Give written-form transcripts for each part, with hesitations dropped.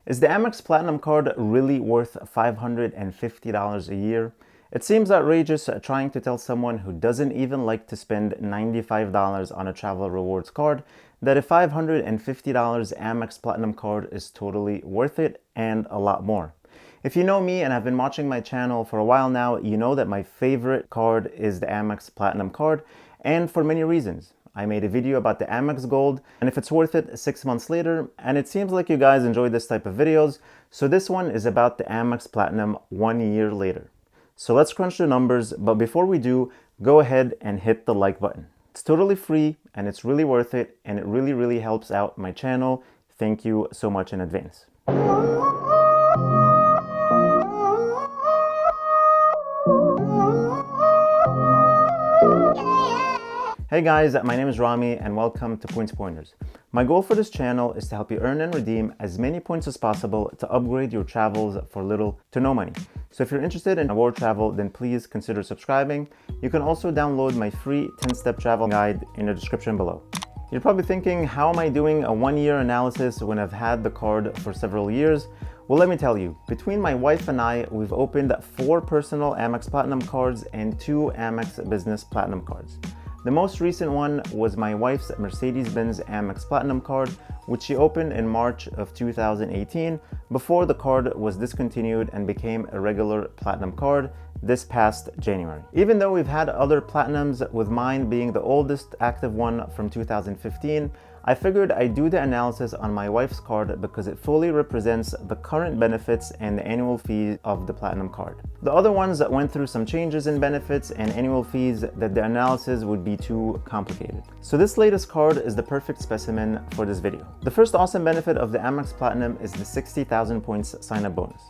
Is the Amex Platinum card really worth $550 a year? It seems outrageous trying to tell someone who doesn't even like to spend $95 on a travel rewards card that a $550 Amex Platinum card is totally worth it and a lot more. If you know me and have been watching my channel for a while now, you know that my favorite card is the Amex Platinum card, and for many reasons. I made a video about the Amex Gold and if it's worth it 6 months later, and it seems like you guys enjoy this type of videos, so this one is about the Amex Platinum 1 year later. So let's crunch the numbers, but before we do, go ahead and hit the like button. It's totally free and it's really worth it, and it really helps out my channel. Thank you so much in advance. Hey guys, my name is Rami and welcome to Points Pointers. My goal for this channel is to help you earn and redeem as many points as possible to upgrade your travels for little to no money. So if you're interested in award travel, then please consider subscribing. You can also download my free 10-step travel guide in the description below. You're probably thinking, how am I doing a 1-year analysis when I've had the card for several years? Well, let me tell you, between my wife and I, we've opened 4 personal Amex Platinum cards and 2 Amex Business Platinum cards. The most recent one was my wife's Mercedes-Benz Amex Platinum card, which she opened in March of 2018 before the card was discontinued and became a regular Platinum card this past January. Even though we've had other Platinums, with mine being the oldest active one from 2015, I figured I'd do the analysis on my wife's card because it fully represents the current benefits and the annual fee of the Platinum card. The other ones that went through some changes in benefits and annual fees that the analysis would be too complicated. So this latest card is the perfect specimen for this video. The first awesome benefit of the Amex Platinum is the 60,000 points sign-up bonus.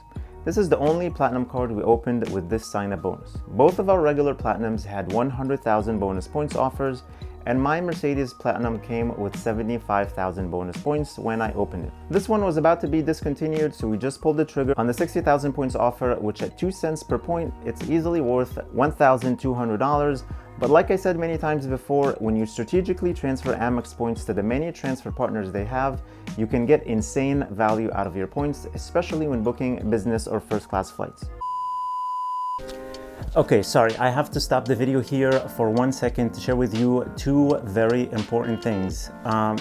This is the only Platinum card we opened with this sign-up bonus. Both of our regular Platinums had 100,000 bonus points offers, and my Mercedes Platinum came with 75,000 bonus points when I opened it. This one was about to be discontinued, so we just pulled the trigger on the 60,000 points offer, which at 2 cents per point, it's easily worth $1,200. But like I said many times before, when you strategically transfer Amex points to the many transfer partners they have, you can get insane value out of your points, especially when booking business or first class flights. Okay, sorry, I have to stop the video here for 1 second to share with you 2 very important things.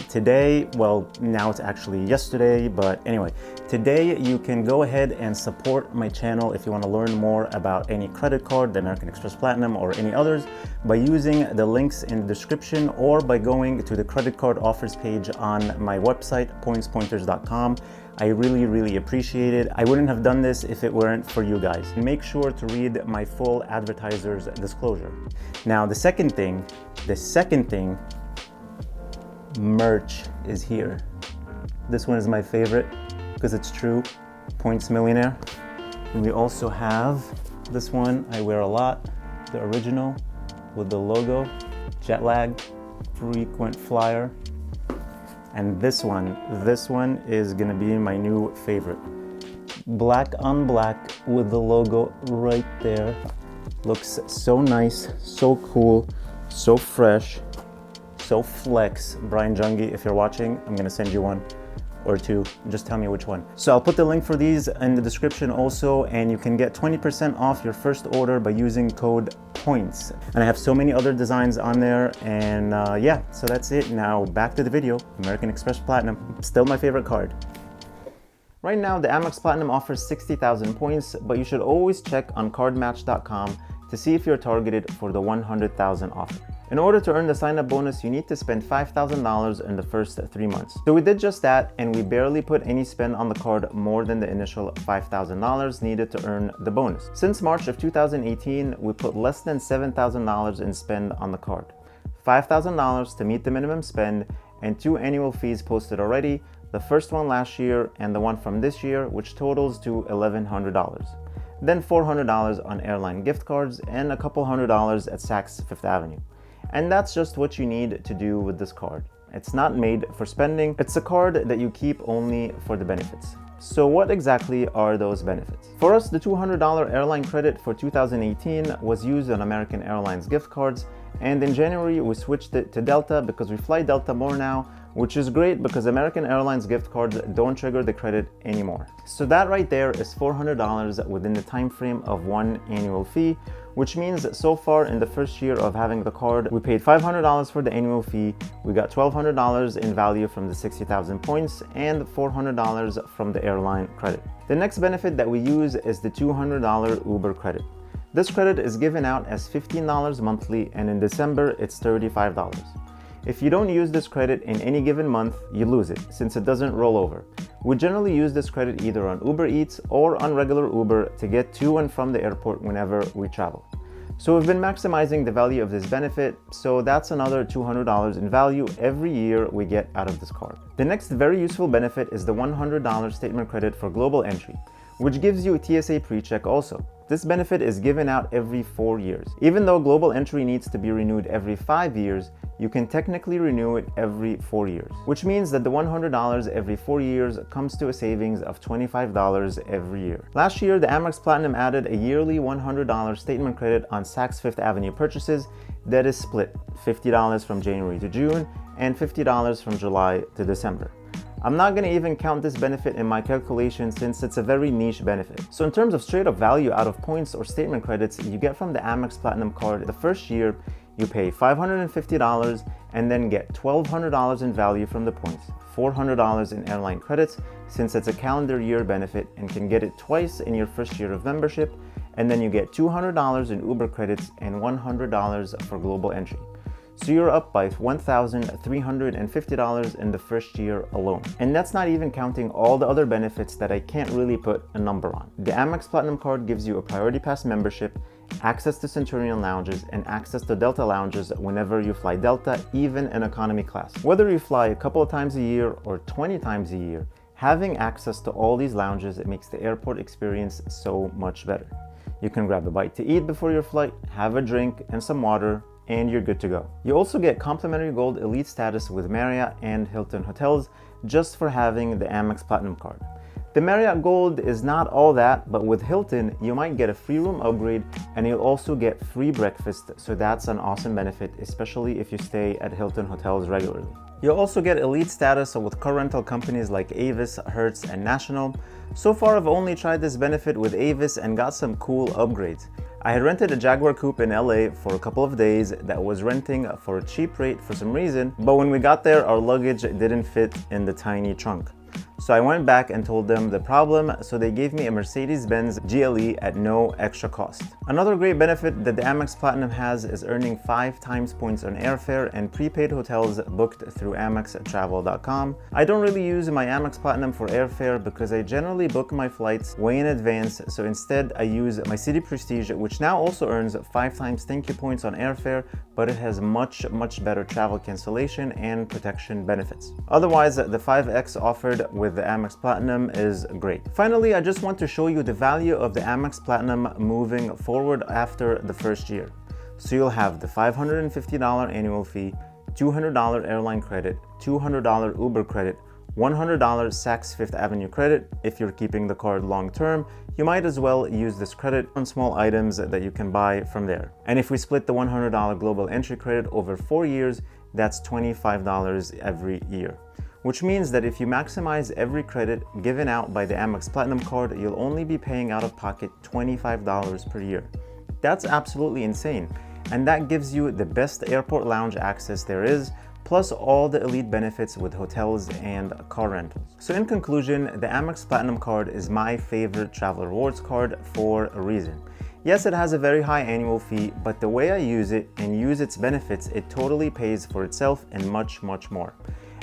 Today, well, now it's actually yesterday, but anyway, today you can go ahead and support my channel if you want to learn more about any credit card, the American Express Platinum or any others, by using the links in the description or by going to the credit card offers page on my website, pointspointers.com. I really appreciate it. I wouldn't have done this if it weren't for you guys. Make sure to read my full Advertiser's disclosure. Now, the second thing, merch is here. This one is my favorite because it's true, Points Millionaire. And we also have this one I wear a lot, the original with the logo, jet lag, frequent flyer. And this one is gonna be my new favorite. Black on black with the logo right there. Looks so nice, so cool, so fresh, so flex. Brian Jungi, if you're watching, I'm gonna send you one or 2, just tell me which one. So I'll put the link for these in the description also, and you can get 20% off your first order by using code POINTS. And I have so many other designs on there, and yeah, so that's it. Now back to the video. American Express Platinum, still my favorite card. Right now, the Amex Platinum offers 60,000 points, but you should always check on cardmatch.com to see if you're targeted for the 100,000 offer. In order to earn the sign-up bonus, you need to spend $5,000 in the first 3 months. So we did just that, and we barely put any spend on the card more than the initial $5,000 needed to earn the bonus. Since March of 2018, we put less than $7,000 in spend on the card. $5,000 to meet the minimum spend, and 2 annual fees posted already, the first one last year and the one from this year, which totals to $1,100. Then $400 on airline gift cards and a couple $100 at Saks Fifth Avenue. And that's just what you need to do with this card. It's not made for spending, it's a card that you keep only for the benefits. So what exactly are those benefits? For us, the $200 airline credit for 2018 was used on American Airlines gift cards, and in January we switched it to Delta because we fly Delta more now, which is great because American Airlines gift cards don't trigger the credit anymore. So that right there is $400 within the time frame of one annual fee, which means that so far in the first year of having the card, we paid $500 for the annual fee, we got $1,200 in value from the 60,000 points, and $400 from the airline credit. The next benefit that we use is the $200 Uber credit. This credit is given out as $15 monthly, and in December it's $35. If you don't use this credit in any given month, you lose it since it doesn't roll over. We generally use this credit either on Uber Eats or on regular Uber to get to and from the airport whenever we travel. So we've been maximizing the value of this benefit, so that's another $200 in value every year we get out of this card. The next very useful benefit is the $100 statement credit for global entry, which gives you a TSA PreCheck also. This benefit is given out every 4 years. Even though global entry needs to be renewed every 5 years, you can technically renew it every 4 years, which means that the $100 every 4 years comes to a savings of $25 every year. Last year, the Amex Platinum added a yearly $100 statement credit on Saks Fifth Avenue purchases that is split $50 from January to June and $50 from July to December. I'm not going to even count this benefit in my calculation since it's a very niche benefit. So in terms of straight up value out of points or statement credits you get from the Amex Platinum card, the first year you pay $550 and then get $1,200 in value from the points, $400 in airline credits since it's a calendar year benefit and can get it twice in your first year of membership, and then you get $200 in Uber credits and $100 for global entry. So you're up by $1,350 in the first year alone. And that's not even counting all the other benefits that I can't really put a number on. The Amex Platinum card gives you a Priority Pass membership, access to Centurion lounges, and access to Delta lounges whenever you fly Delta, even in economy class. Whether you fly a couple of times a year or 20 times a year, having access to all these lounges, it makes the airport experience so much better. You can grab a bite to eat before your flight, have a drink and some water, and you're good to go. You also get complimentary Gold Elite status with Marriott and Hilton hotels just for having the Amex Platinum card. The Marriott Gold is not all that, but with Hilton, you might get a free room upgrade and you'll also get free breakfast, so that's an awesome benefit, especially if you stay at Hilton hotels regularly. You'll also get elite status with car rental companies like Avis, Hertz, and National. So far, I've only tried this benefit with Avis and got some cool upgrades. I had rented a Jaguar Coupe in LA for a couple of days that was renting for a cheap rate for some reason, but when we got there, our luggage didn't fit in the tiny trunk. So I went back and told them the problem, so they gave me a Mercedes-Benz GLE at no extra cost. Another great benefit that the Amex Platinum has is earning 5 times points on airfare and prepaid hotels booked through AmexTravel.com. I don't really use my Amex Platinum for airfare because I generally book my flights way in advance, so instead I use my City Prestige, which now also earns 5 times thank you points on airfare, but it has much better travel cancellation and protection benefits. Otherwise, the 5X offered with the Amex Platinum is great. Finally, I just want to show you the value of the Amex Platinum moving forward after the first year. So you'll have the $550 annual fee, $200 airline credit, $200 Uber credit, $100 Saks Fifth Avenue credit. If you're keeping the card long term, you might as well use this credit on small items that you can buy from there. And if we split the $100 global entry credit over 4 years, that's $25 every year. Which means that if you maximize every credit given out by the Amex Platinum card, you'll only be paying out of pocket $25 per year. That's absolutely insane. And that gives you the best airport lounge access there is, plus all the elite benefits with hotels and car rentals. So in conclusion, the Amex Platinum card is my favorite travel rewards card for a reason. Yes, it has a very high annual fee, but the way I use it and use its benefits, it totally pays for itself and much more.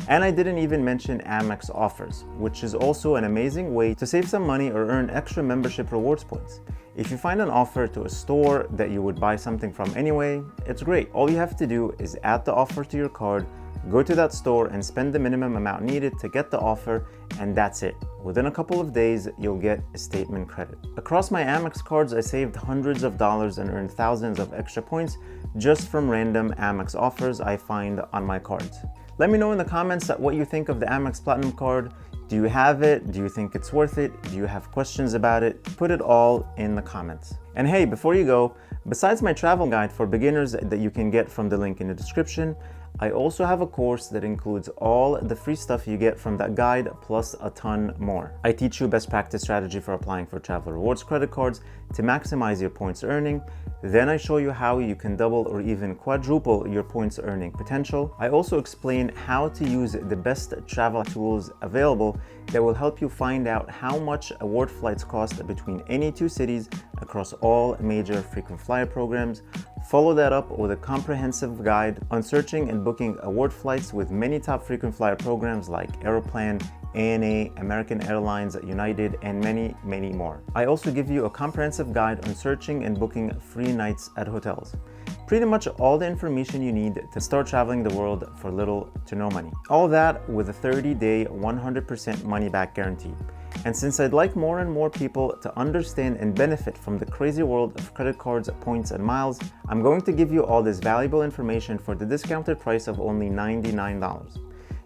And I didn't even mention Amex offers, which is also an amazing way to save some money or earn extra membership rewards points. If you find an offer to a store that you would buy something from anyway, it's great. All you have to do is add the offer to your card, go to that store and spend the minimum amount needed to get the offer, and that's it. Within a couple of days, you'll get a statement credit. Across my Amex cards, I saved hundreds of dollars and earned thousands of extra points just from random Amex offers I find on my cards. Let me know in the comments what you think of the Amex Platinum card. Do you have it? Do you think it's worth it? Do you have questions about it? Put it all in the comments. And hey, before you go, besides my travel guide for beginners that you can get from the link in the description, I also have a course that includes all the free stuff you get from that guide, plus a ton more. I teach you best practice strategy for applying for travel rewards credit cards to maximize your points earning. Then I show you how you can double or even quadruple your points earning potential. I also explain how to use the best travel tools available that will help you find out how much award flights cost between any two cities across all major frequent flyer programs. Follow that up with a comprehensive guide on searching and booking award flights with many top frequent flyer programs like Aeroplan, ANA, American Airlines, United, and many, many more. I also give you a comprehensive guide on searching and booking free nights at hotels. Pretty much all the information you need to start traveling the world for little to no money. All that with a 30-day, 100% money-back guarantee. And since I'd like more and more people to understand and benefit from the crazy world of credit cards, points, and miles, I'm going to give you all this valuable information for the discounted price of only $99.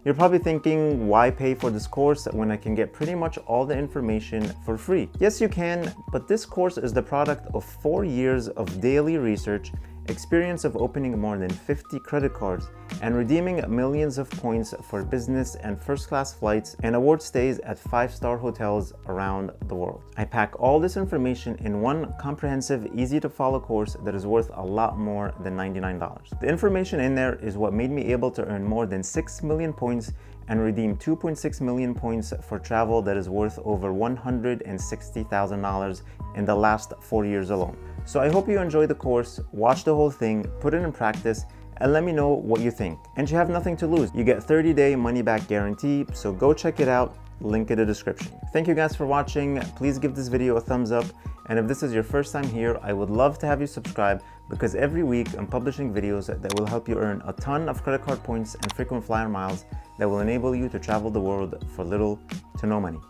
You're probably thinking, why pay for this course when I can get pretty much all the information for free? Yes, you can, but this course is the product of 4 years of daily research, experience of opening more than 50 credit cards, and redeeming millions of points for business and first-class flights and award stays at 5-star hotels around the world. I pack all this information in one comprehensive, easy-to-follow course that is worth a lot more than $99. The information in there is what made me able to earn more than 6 million points and redeem 2.6 million points for travel that is worth over $160,000 in the last 4 years alone. So I hope you enjoy the course, watch the whole thing, put it in practice, and let me know what you think. And you have nothing to lose. You get 30-day money-back guarantee, so go check it out, link in the description. Thank you guys for watching. Please give this video a thumbs up. And if this is your first time here, I would love to have you subscribe, because every week I'm publishing videos that will help you earn a ton of credit card points and frequent flyer miles that will enable you to travel the world for little to no money.